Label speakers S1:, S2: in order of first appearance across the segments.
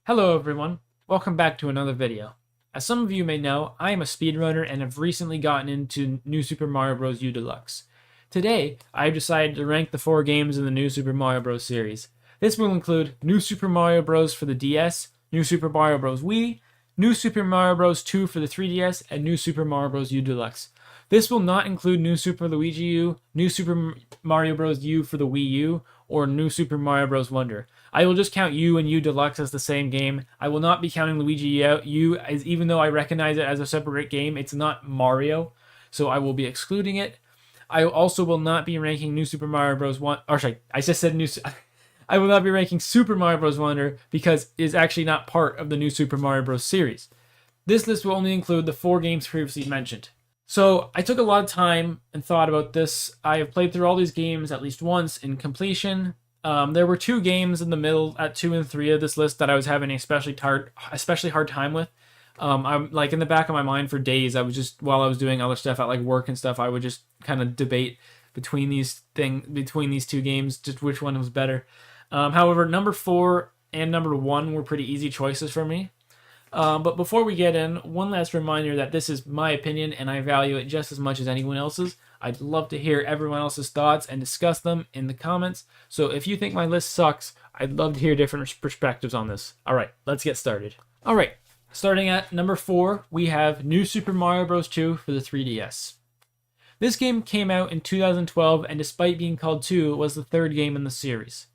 S1: Hello everyone, welcome back to another video. As some of you may know, I am a speedrunner and have recently gotten into New Super Mario Bros. U Deluxe. Today, I've decided to rank the 4 games in the New Super Mario Bros. Series. This will include New Super Mario Bros. For the DS, New Super Mario Bros. Wii, New Super Mario Bros. 2 for the 3DS, and New Super Mario Bros. U Deluxe. This will not include New Super Luigi U, New Super Mario Bros. U for the Wii U, or New Super Mario Bros. Wonder. I will just count U and U Deluxe as the same game. I will not be counting Luigi U, as even though I recognize it as a separate game, it's not Mario, so I will be excluding it. I also will not be ranking New Super Mario Bros. I just said I will not be ranking Super Mario Bros. Wonder because it is actually not part of the New Super Mario Bros. Series. This list will only include the 4 games previously mentioned. So I took a lot of time and thought about this. I have played through all these games at least once in completion. There were 2 games in the middle at 2 and 3 of this list that I was having an especially hard time with. I'm like in the back of my mind for days. I was just while I was doing other stuff at like work and stuff, I would just kind of debate between these 2 games, just which one was better. However, number 4 and number 1 were pretty easy choices for me. But before we get in, one last reminder that this is my opinion and I value it just as much as anyone else's. I'd love to hear everyone else's thoughts and discuss them in the comments. So if you think my list sucks, I'd love to hear different perspectives on this. Alright, let's get started. Alright, starting at number 4, we have New Super Mario Bros. 2 for the 3DS. This game came out in 2012 and despite being called 2, was the 3rd game in the series.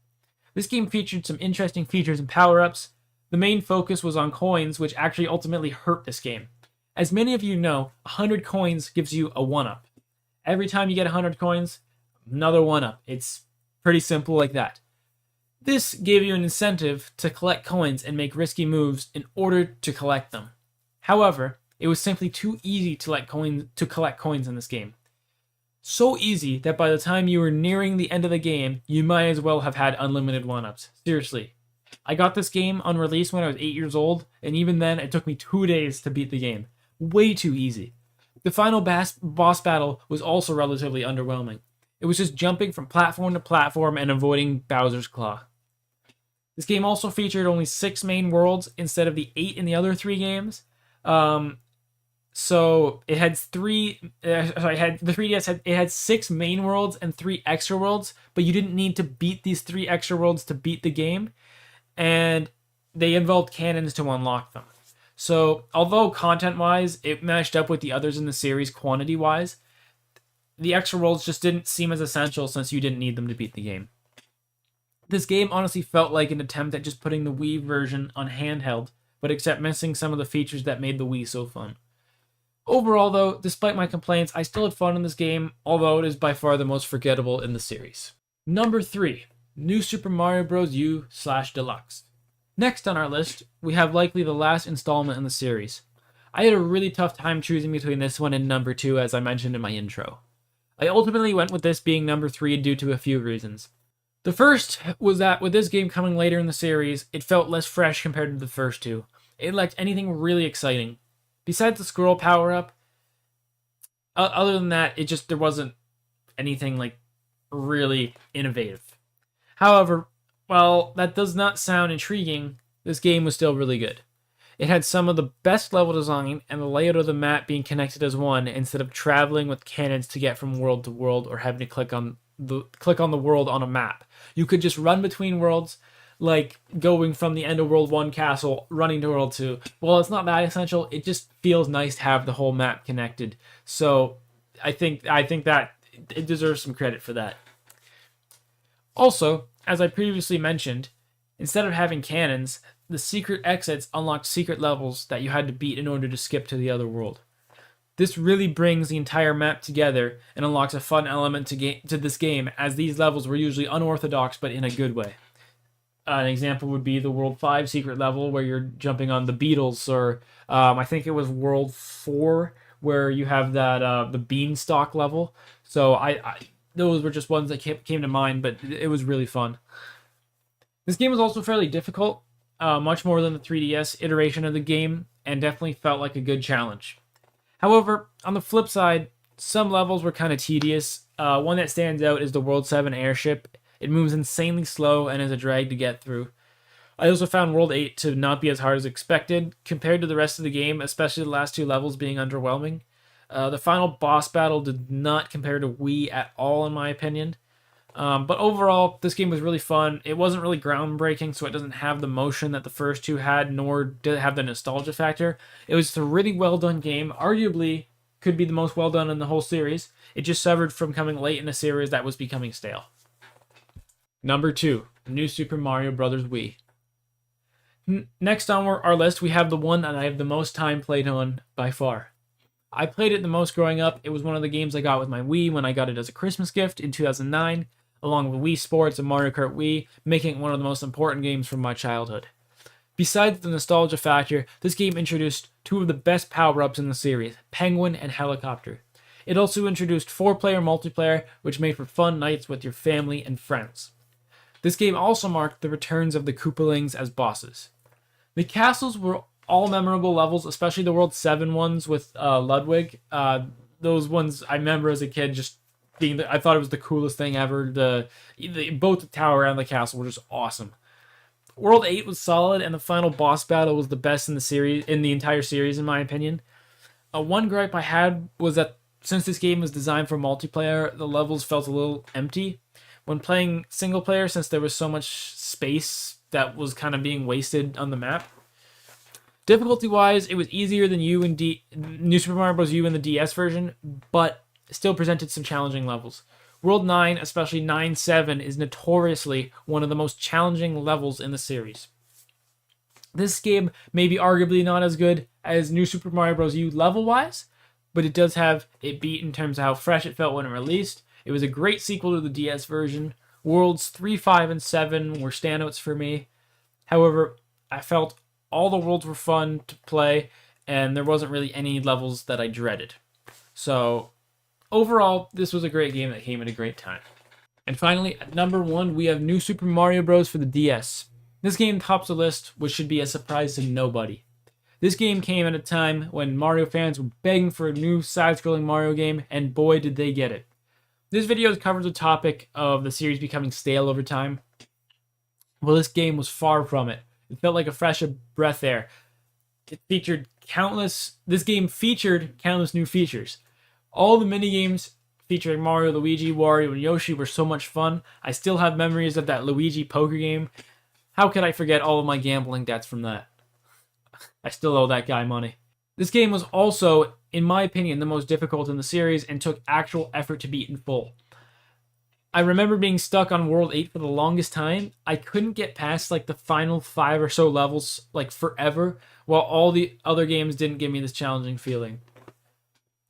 S1: This game featured some interesting features and power-ups. The main focus was on coins, which actually ultimately hurt this game. As many of you know, 100 coins gives you a 1-up. Every time you get 100 coins, another 1-up. It's pretty simple like that. This gave you an incentive to collect coins and make risky moves in order to collect them. However, it was simply too easy to collect coins in this game. So easy that by the time you were nearing the end of the game, you might as well have had unlimited 1-ups. Seriously. I got this game on release when I was 8 years old, and even then it took me 2 days to beat the game. Way too easy. The final boss battle was also relatively underwhelming. It was just jumping from platform to platform and avoiding Bowser's Claw. This game also featured only 6 main worlds instead of the 8 in the other 3 games. So it had the 3DS had 6 main worlds and 3 extra worlds, but you didn't need to beat these 3 extra worlds to beat the game. And they involved cannons to unlock them. So, although content-wise, it matched up with the others in the series quantity-wise, the extra worlds just didn't seem as essential since you didn't need them to beat the game. This game honestly felt like an attempt at just putting the Wii version on handheld, but except missing some of the features that made the Wii so fun. Overall, though, despite my complaints, I still had fun in this game, although it is by far the most forgettable in the series. Number 3. New Super Mario Bros. U/Deluxe. Next on our list, we have likely the last installment in the series. I had a really tough time choosing between this one and number 2 as I mentioned in my intro. I ultimately went with this being number 3 due to a few reasons. The first was that with this game coming later in the series, it felt less fresh compared to the first 2. It lacked anything really exciting. Besides the scroll power-up, other than that, there wasn't anything like really innovative. However, while that does not sound intriguing, this game was still really good. It had some of the best level design and the layout of the map being connected as one instead of traveling with cannons to get from world to world or having to click on the world on a map. You could just run between worlds, like going from the end of World 1 castle, running to World 2. Well, it's not that essential. It just feels nice to have the whole map connected. So I think that it deserves some credit for that. Also, as I previously mentioned, instead of having cannons, the secret exits unlocked secret levels that you had to beat in order to skip to the other world. This really brings the entire map together and unlocks a fun element to this game, as these levels were usually unorthodox but in a good way. An example would be the World 5 secret level where you're jumping on the Beatles, or I think it was World 4 where you have that the Beanstalk level. So those were just ones that came to mind, but it was really fun. This game was also fairly difficult, much more than the 3DS iteration of the game, and definitely felt like a good challenge. However, on the flip side, some levels were kind of tedious. One that stands out is the World 7 airship. It moves insanely slow and is a drag to get through. I also found World 8 to not be as hard as expected compared to the rest of the game, especially the last two levels being underwhelming. The final boss battle did not compare to Wii at all, in my opinion. But overall, this game was really fun. It wasn't really groundbreaking, so it doesn't have the motion that the first two had, nor did it have the nostalgia factor. It was a really well done game. Arguably, could be the most well done in the whole series. It just suffered from coming late in a series that was becoming stale. Number 2, New Super Mario Bros. Wii. Next on our list, we have the one that I have the most time played on by far. I played it the most growing up. It was one of the games I got with my Wii when I got it as a Christmas gift in 2009, along with Wii Sports and Mario Kart Wii, making it one of the most important games from my childhood. Besides the nostalgia factor, this game introduced two of the best power-ups in the series, Penguin and Helicopter. It also introduced 4-player multiplayer, which made for fun nights with your family and friends. This game also marked the returns of the Koopalings as bosses. The castles were all memorable levels, especially the World 7 ones with Ludwig. Those ones I remember as a kid just being, I thought it was the coolest thing ever. Both the tower and the castle were just awesome. World 8 was solid, and the final boss battle was the best in the entire series, in my opinion. One gripe I had was that since this game was designed for multiplayer, the levels felt a little empty. When playing single player, since there was so much space that was kind of being wasted on the map. Difficulty-wise, it was easier than New Super Mario Bros. U in the DS version, but still presented some challenging levels. World 9, especially 9-7, is notoriously one of the most challenging levels in the series. This game may be arguably not as good as New Super Mario Bros. U level-wise, but it does have it beat in terms of how fresh it felt when it released. It was a great sequel to the DS version. Worlds 3, 5, and 7 were standouts for me. However, I felt all the worlds were fun to play, and there wasn't really any levels that I dreaded. So, overall, this was a great game that came at a great time. And finally, at number 1, we have New Super Mario Bros. For the DS. This game tops the list, which should be a surprise to nobody. This game came at a time when Mario fans were begging for a new side-scrolling Mario game, and boy did they get it. This video covers the topic of the series becoming stale over time. Well, this game was far from it. It felt like a fresh breath air. This game featured countless new features. All the minigames featuring Mario, Luigi, Wario, and Yoshi were so much fun. I still have memories of that Luigi poker game. How could I forget all of my gambling debts from that? I still owe that guy money. This game was also, in my opinion, the most difficult in the series and took actual effort to beat in full. I remember being stuck on World 8 for the longest time. I couldn't get past like the final 5 or so levels like forever, while all the other games didn't give me this challenging feeling.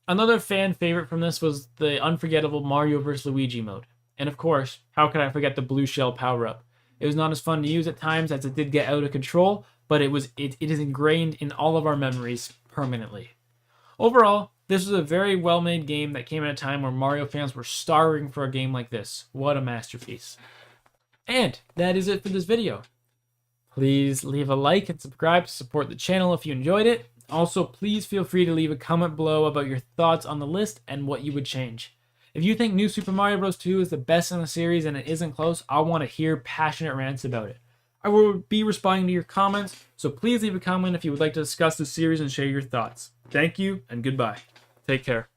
S1: Another fan favorite from this was the unforgettable Mario vs. Luigi mode. And of course, how could I forget the blue shell power-up? It was not as fun to use at times as it did get out of control, but it is ingrained in all of our memories permanently. Overall, this was a very well-made game that came at a time where Mario fans were starving for a game like this. What a masterpiece. And that is it for this video. Please leave a like and subscribe to support the channel if you enjoyed it. Also, please feel free to leave a comment below about your thoughts on the list and what you would change. If you think New Super Mario Bros. 2 is the best in the series and it isn't close, I want to hear passionate rants about it. I will be responding to your comments, so please leave a comment if you would like to discuss the series and share your thoughts. Thank you, and goodbye. Take care.